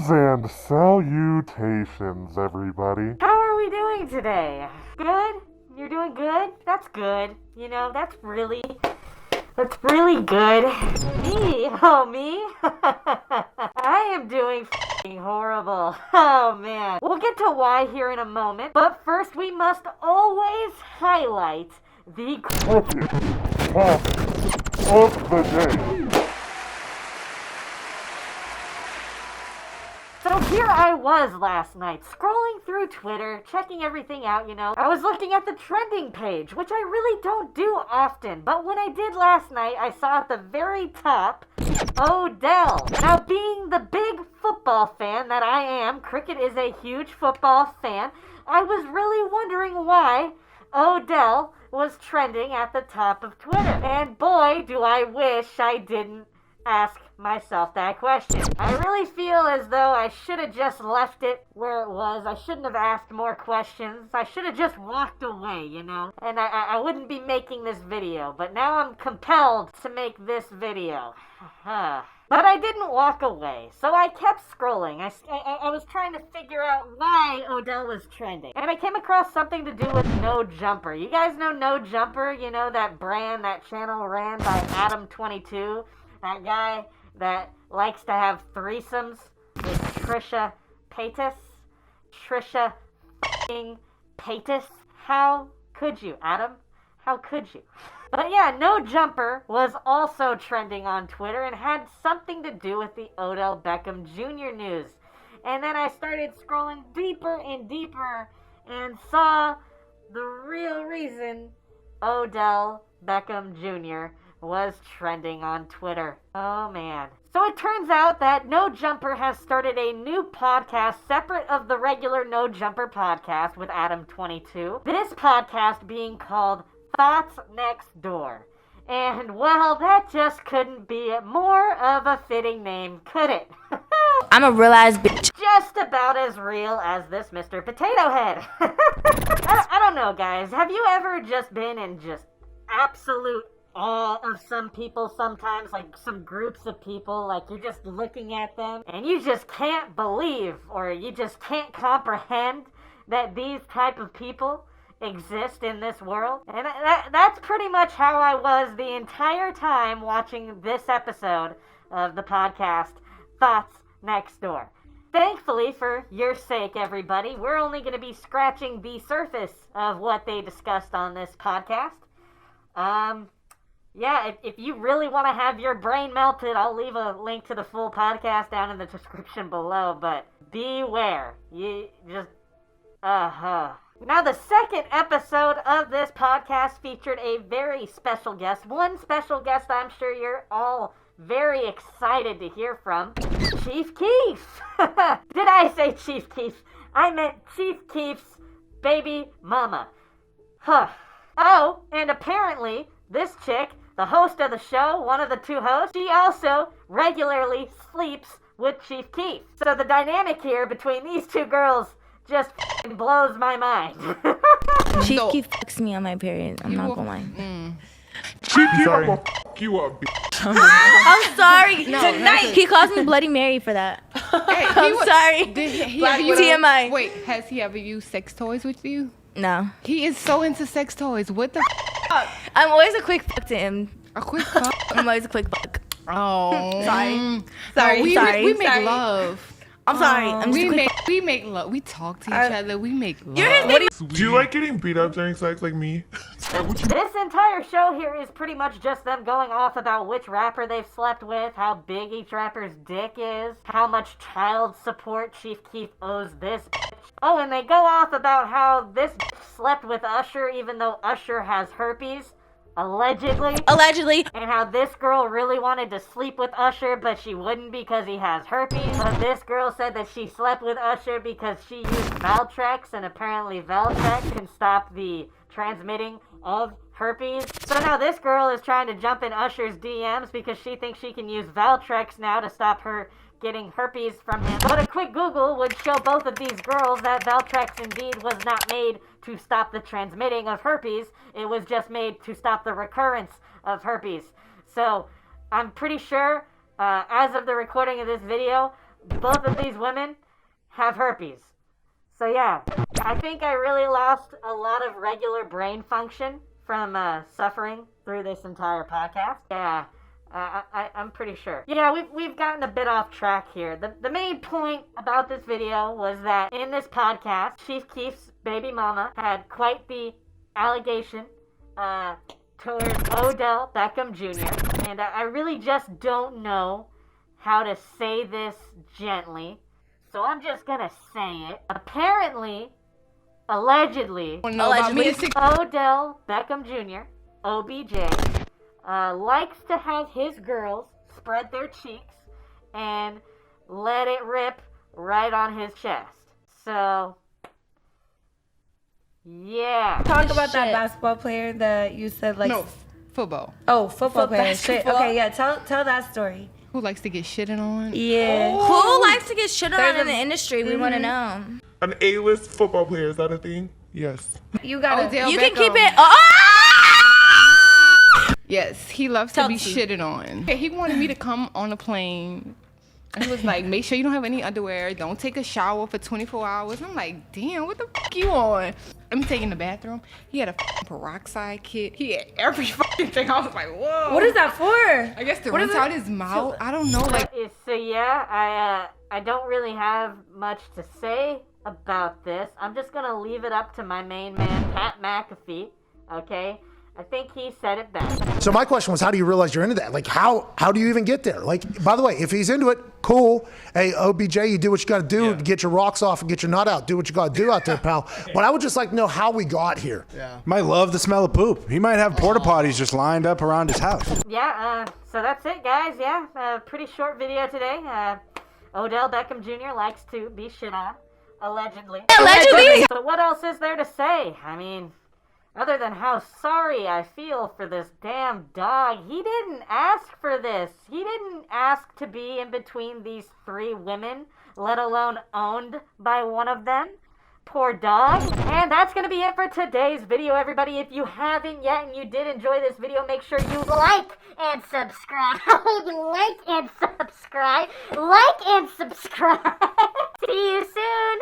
Greetings and salutations, everybody. How are we doing today? Good? You're doing good? That's good. You know, that's really good. Me? Oh, me? I am doing f***ing horrible. Oh, man. We'll get to why here in a moment, but first we must always highlight the Crooked topic of the day. So here I was last night, scrolling through Twitter, checking everything out, you know. I was looking at the trending page, which I really don't do often, but when I did last night, I saw at the very top, Odell. Now, being the big football fan that I am, Crooꓘed is a huge football fan, I was really wondering why Odell was trending at the top of Twitter. And boy, do I wish I didn't ask myself that question. I really feel as though I should have just left it where it was. I shouldn't have asked more questions. I should have just walked away, you know? And I wouldn't be making this video, but now I'm compelled to make this video. But I didn't walk away, so I kept scrolling. I was trying to figure out why Odell was trending. And I came across something to do with No Jumper. You guys know No Jumper? You know that brand, that channel ran by Adam22? That guy that likes to have threesomes with Trisha Paytas? Trisha f***ing Paytas? How could you, Adam? How could you? But yeah, No Jumper was also trending on Twitter and had something to do with the Odell Beckham Jr. news. And then I started scrolling deeper and deeper and saw the real reason Odell Beckham Jr. was trending on Twitter. Oh man. So it turns out that No Jumper has started a new podcast separate of the regular No Jumper podcast with Adam22. This podcast being called Thots Next Door. And well, that just couldn't be more of a fitting name, could it? I'm a real-ass bitch. Just about as real as this Mr. Potato Head. I don't know, guys. Have you ever just been in just absolute awe of some people sometimes, like some groups of people, like you're just looking at them and you just can't believe or you just can't comprehend that these type of people exist in this world? And that's pretty much how I was the entire time watching this episode of the podcast Thots Next Door. Thankfully, for your sake, everybody, we're only going to be scratching the surface of what they discussed on this podcast. Yeah, if you really want to have your brain melted, I'll leave a link to the full podcast down in the description below, but beware. You just, Now, the second episode of this podcast featured a very special guest. One special guest I'm sure you're all very excited to hear from. Chief Keef. Did I say Chief Keef? I meant Chief Keef's baby mama. Oh, and apparently, this chick, the host of the show, one of the two hosts, she also regularly sleeps with Chief Keef. So the dynamic here between these two girls just blows my mind. Chief Keef fucks me on my period. I'm not gonna lie. Chief Keef, I'm gonna f*** you up, bitch. I'm sorry. No, Tonight he calls me Bloody Mary for that. I'm sorry. TMI. Wait, has he ever used sex toys with you? No. He is so into sex toys. What the fuck? I'm always a quick fuck to him. A quick fuck? I'm always a quick fuck. Oh. Sorry. We make love. I'm sorry. I'm just We make love. We talk to each other. We make love. Do you like getting beat up during sex like me? This entire show here is pretty much just them going off about which rapper they've slept with, how big each rapper's dick is, how much child support Chief Keef owes this bitch. Oh, and they go off about how this bitch slept with Usher even though Usher has herpes. Allegedly. And how this girl really wanted to sleep with Usher, but she wouldn't because he has herpes. But this girl said that she slept with Usher because she used Valtrex, and apparently Valtrex can stop the transmitting of herpes. So now this girl is trying to jump in Usher's DMs because she thinks she can use Valtrex now to stop her getting herpes from him. But a quick Google would show both of these girls that Valtrex indeed was not made to stop the transmitting of herpes. It was just made to stop the recurrence of herpes. So I'm pretty sure, as of the recording of this video, both of these women have herpes. So yeah, I think I really lost a lot of regular brain function from suffering through this entire podcast. Yeah, I'm pretty sure. Yeah, we've gotten a bit off track here. The main point about this video was that in this podcast, Chief Keef's baby mama had quite the allegation towards Odell Beckham Jr. And I really just don't know how to say this gently. So I'm just gonna say it. Apparently, allegedly, Odell Beckham Jr., OBJ, likes to have his girls spread their cheeks and let it rip right on his chest. So, yeah. Talk about that basketball player that you said like... No, football. Oh, football player. Shit. Okay, yeah, tell that story. Who likes to get shitted on? Yeah. Who likes to get shit on in the industry? We want to know. An A-list football player, is that a thing? Yes. You got Odell You Beckham. can keep it. Yes, he loves to be Thots. shitted on. He wanted me to come on a plane. And he was like, make sure you don't have any underwear. Don't take a shower for 24 hours. I'm like, damn, what the fuck you on? I'm taking the bathroom. He had a peroxide kit. He had every fucking thing. I was like, whoa. What is that for? I guess to rinse out his mouth. I don't know. Like, So yeah, I don't really have much to say about this. I'm just gonna leave it up to my main man, Pat McAfee, okay? I think he said it best. So my question was, how do you realize you're into that? Like, how do you even get there? Like, by the way, if he's into it, cool. Hey, OBJ, you do what you got to do to get your rocks off and get your nut out. Do what you got to do out there, pal. But I would just like to know how we got here. Yeah. Might love the smell of poop. He might have porta potties just lined up around his house. Yeah, so that's it, guys. Yeah, pretty short video today. Odell Beckham Jr. likes to be shit on, allegedly. Allegedly? So what else is there to say? I mean, other than how sorry I feel for this damn dog. He didn't ask for this. He didn't ask to be in between these three women, let alone owned by one of them. Poor dog. And that's going to be it for today's video, everybody. If you haven't yet and you did enjoy this video, make sure you like and subscribe. Like and subscribe. Like and subscribe. See you soon.